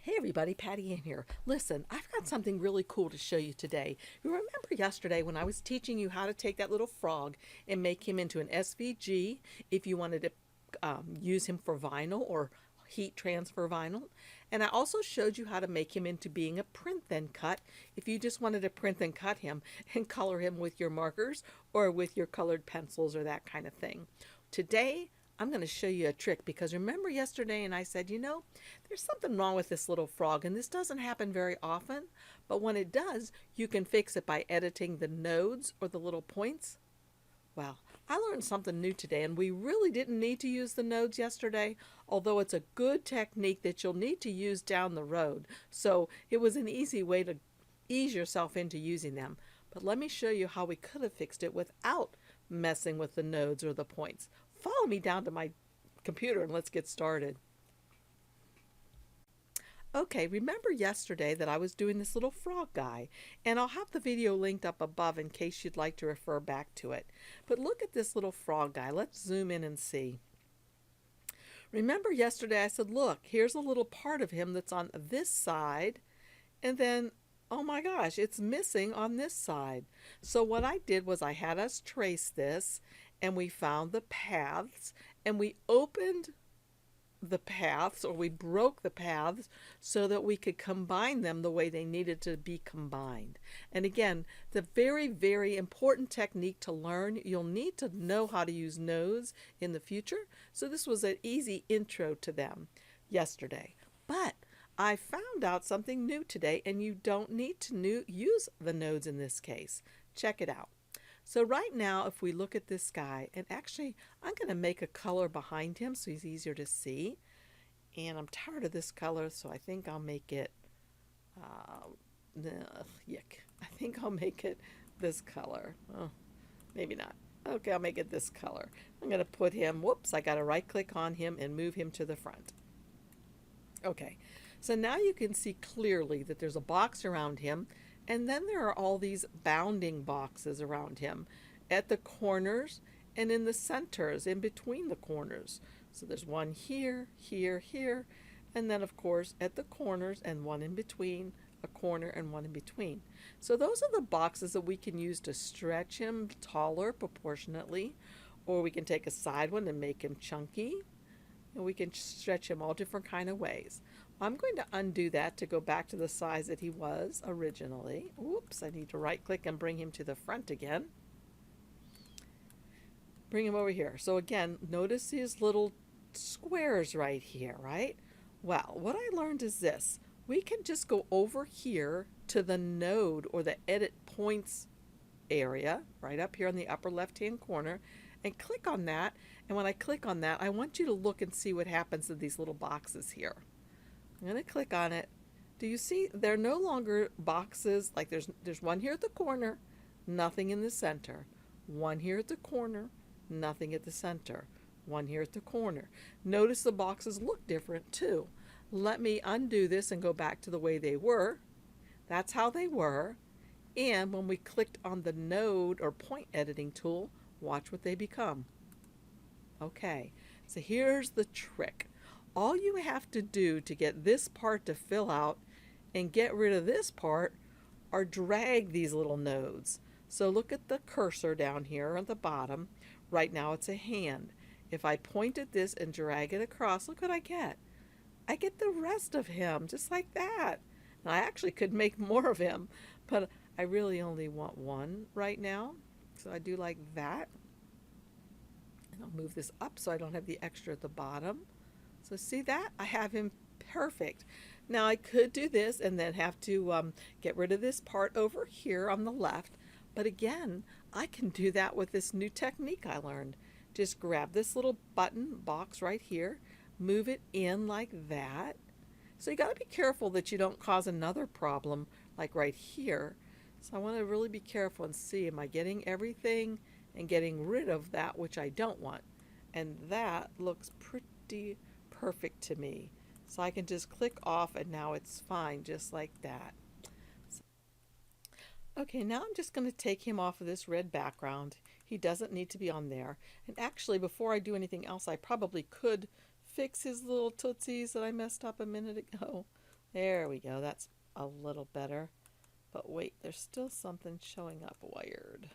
Hey everybody, Patty Ann here. Listen, I've got something really cool to show you today. You remember yesterday when I was teaching you how to take that little frog and make him into an SVG if you wanted to use him for vinyl or heat transfer vinyl? And I also showed you how to make him into being a print then cut if you just wanted to print then cut him and color him with your markers or with your colored pencils or that kind of thing. Today, I'm going to show you a trick because remember yesterday and I said, there's something wrong with this little frog and this doesn't happen very often, but when it does, you can fix it by editing the nodes or the little points. Well, I learned something new today and we really didn't need to use the nodes yesterday, although it's a good technique that you'll need to use down the road. So it was an easy way to ease yourself into using them. But let me show you how we could have fixed it without messing with the nodes or the points. Follow me down to my computer and let's get started. Okay, remember yesterday that I was doing this little frog guy, and I'll have the video linked up above in case you'd like to refer back to it. But look at this little frog guy. Let's zoom in and see. Remember yesterday I said, look, here's a little part of him that's on this side, and then oh my gosh, it's missing on this side. So what I did was I had us trace this and we found the paths and we opened the paths, or we broke the paths so that we could combine them the way they needed to be combined. And again, the very, very important technique to learn, you'll need to know how to use nodes in the future. So this was an easy intro to them yesterday. But I found out something new today, and you don't need to use the nodes in this case. Check it out. So right now, if we look at this guy, and actually I'm going to make a color behind him so he's easier to see. And I'm tired of this color, so I think I'll make it, yuck. I think I'll make it this color. Oh, maybe not. Okay, I'll make it this color. I'm going to put him, whoops, I got to right click on him and move him to the front. Okay, so now you can see clearly that there's a box around him, and then there are all these bounding boxes around him at the corners and in the centers, in between the corners. So there's one here, here, here, and then of course at the corners and one in between, a corner and one in between. So those are the boxes that we can use to stretch him taller proportionately, or we can take a side one and make him chunky, and we can stretch him all different kind of ways. I'm going to undo that to go back to the size that he was originally. Oops, I need to right click and bring him to the front again. Bring him over here. So again, notice these little squares right here, right? Well, what I learned is this. We can just go over here to the node or the edit points area, right up here in the upper left-hand corner, and click on that. And when I click on that, I want you to look and see what happens to these little boxes here. I'm going to click on it. Do you see they're no longer boxes? Like there's one here at the corner, nothing in the center. One here at the corner, nothing at the center. One here at the corner. Notice the boxes look different too. Let me undo this and go back to the way they were. That's how they were. And when we clicked on the node or point editing tool, watch what they become. Okay, so here's the trick. All you have to do to get this part to fill out and get rid of this part are drag these little nodes. So look at the cursor down here at the bottom. Right now it's a hand. If I point at this and drag it across, look what I get. I get the rest of him just like that. And I actually could make more of him, but I really only want one right now. So I do like that. And I'll move this up so I don't have the extra at the bottom. So see that? I have him perfect. Now I could do this and then have to get rid of this part over here on the left. But again, I can do that with this new technique I learned. Just grab this little button box right here, move it in like that. So you got to be careful that you don't cause another problem like right here. So I want to really be careful and see, am I getting everything and getting rid of that which I don't want? And that looks pretty perfect to me. So I can just click off and now it's fine just like that. Okay, now I'm just going to take him off of this red background. He doesn't need to be on there. And actually, before I do anything else, I probably could fix his little tootsies that I messed up a minute ago. There we go. That's a little better. But wait, there's still something showing up wired.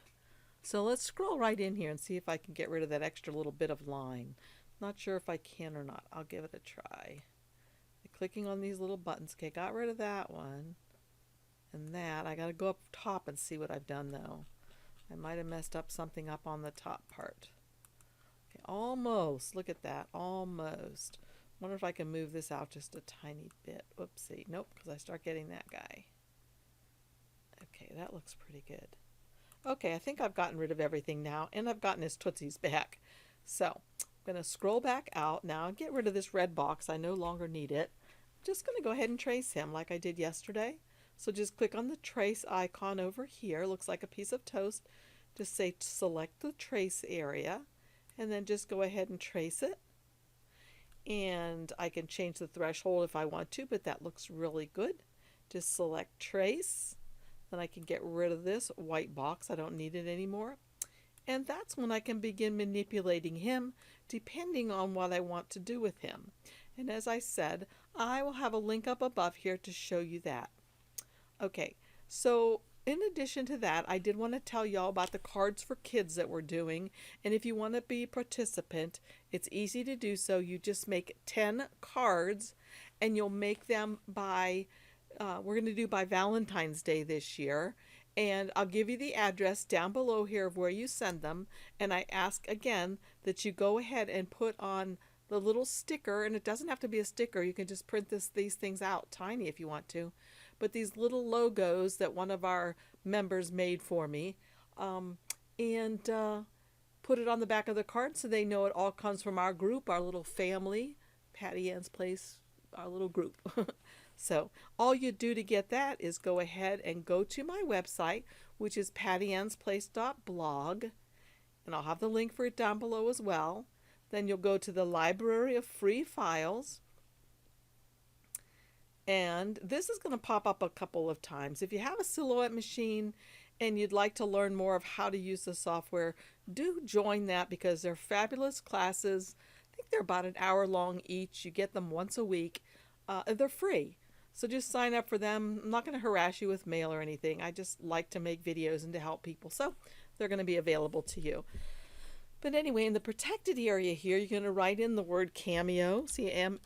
So let's scroll right in here and see if I can get rid of that extra little bit of line. Not sure if I can or not. I'll give it a try. Clicking on these little buttons. Okay, got rid of that one. And that. I got to go up top and see what I've done though. I might have messed up something up on the top part. Okay, almost. Look at that. Almost. Wonder if I can move this out just a tiny bit. Whoopsie. Nope, because I start getting that guy. Okay, that looks pretty good. Okay, I think I've gotten rid of everything now, and I've gotten his tootsies back. So, I'm going to scroll back out now and get rid of this red box. I no longer need it. I'm just going to go ahead and trace him like I did yesterday. So just click on the trace icon over here. Looks like a piece of toast. Just say select the trace area, and then just go ahead and trace it. And I can change the threshold if I want to, but that looks really good. Just select trace. Then I can get rid of this white box. I don't need it anymore. And that's when I can begin manipulating him depending on what I want to do with him. And as I said, I will have a link up above here to show you that. Okay, so in addition to that, I did want to tell y'all about the cards for kids that we're doing. And if you want to be a participant, it's easy to do so. You just make 10 cards and you'll make them by we're going to do by Valentine's Day this year, and I'll give you the address down below here of where you send them, and I ask again that you go ahead and put on the little sticker, and it doesn't have to be a sticker, you can just print these things out tiny if you want to, but these little logos that one of our members made for me, and put it on the back of the card so they know it all comes from our group, our little family, PattyAnnesPlace, our little group. So all you do to get that is go ahead and go to my website, which is PattyAnnesPlace.blog, and I'll have the link for it down below as well. Then you'll go to the library of free files, and this is going to pop up a couple of times. If you have a Silhouette machine and you'd like to learn more of how to use the software, do join that because they're fabulous classes. I think they're about an hour long each. You get them once a week. They're free. So just sign up for them. I'm not going to harass you with mail or anything. I just like to make videos and to help people. So they're going to be available to you. But anyway, in the protected area here, you're going to write in the word Cameo, C-A-M-E-O,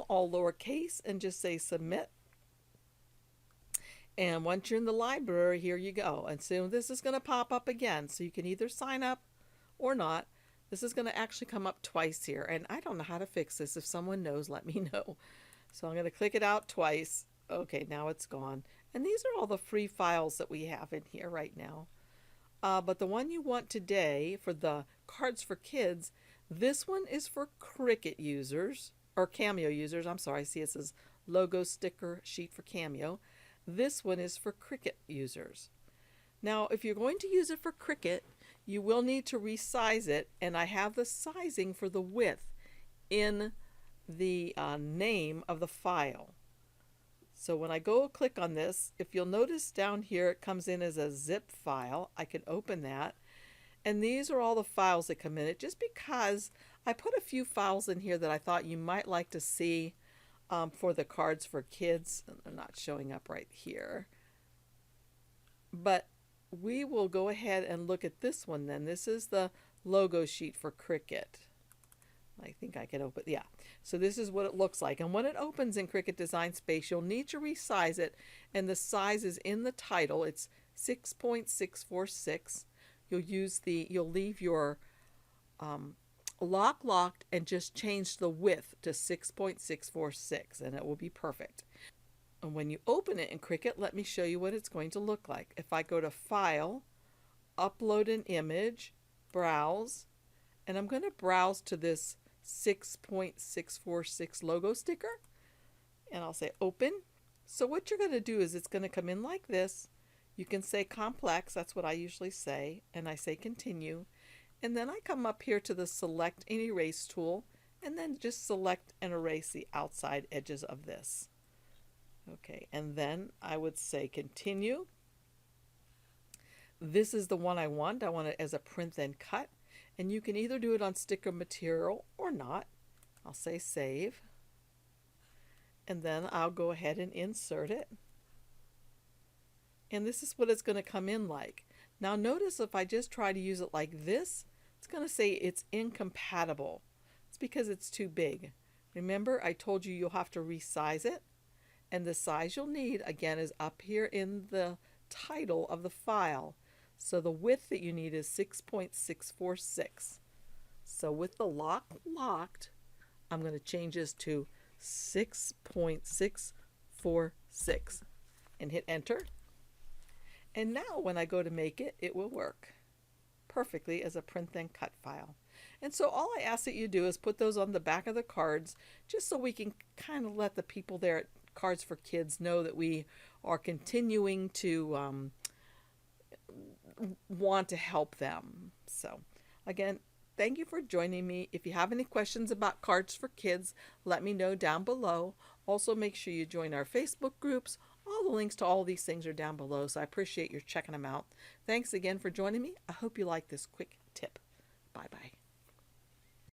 all lowercase, and just say submit. And once you're in the library, here you go. And soon this is going to pop up again. So you can either sign up or not. This is going to actually come up twice here. And I don't know how to fix this. If someone knows, let me know. So I'm going to click it out twice. Okay, now it's gone. And these are all the free files that we have in here right now. But the one you want today for the cards for kids, this one is for Cricut users, or Cameo users. I'm sorry, see it says logo sticker sheet for Cameo. This one is for Cricut users. Now, if you're going to use it for Cricut, you will need to resize it, and I have the sizing for the width in the name of the file. So when I go click on this, if you'll notice down here it comes in as a zip file. I can open that, and these are all the files that come in it, just because I put a few files in here that I thought you might like to see for the cards for kids. They're not showing up right here, but we will go ahead and look at this one then. This is the logo sheet for Cricut. I think I can open, yeah. So this is what it looks like. And when it opens in Cricut Design Space, you'll need to resize it. And the size is in the title. It's 6.646. You'll leave your lock locked and just change the width to 6.646 and it will be perfect. And when you open it in Cricut, let me show you what it's going to look like. If I go to File, Upload an Image, Browse, and I'm going to browse to this 6.646 logo sticker, and I'll say Open. So what you're going to do is it's going to come in like this. You can say complex, that's what I usually say, and I say continue. And then I come up here to the Select and Erase tool, and then just select and erase the outside edges of this. Okay, and then I would say continue. This is the one I want. I want it as a print then cut. And you can either do it on sticker material or not. I'll say save. And then I'll go ahead and insert it. And this is what it's going to come in like. Now notice if I just try to use it like this, it's going to say it's incompatible. It's because it's too big. Remember, I told you you'll have to resize it. And the size you'll need, again, is up here in the title of the file. So the width that you need is 6.646. So with the lock locked, I'm going to change this to 6.646 and hit enter. And now when I go to make it, it will work perfectly as a print then cut file. And so all I ask that you do is put those on the back of the cards, just so we can kind of let the people there at Cards for Kids know that we are continuing to want to help them. So again, thank you for joining me. If you have any questions about Cards for Kids, let me know down below. Also, make sure you join our Facebook groups. All the links to all these things are down below, so I appreciate your checking them out. Thanks again for joining me. I hope you like this quick tip. Bye-bye.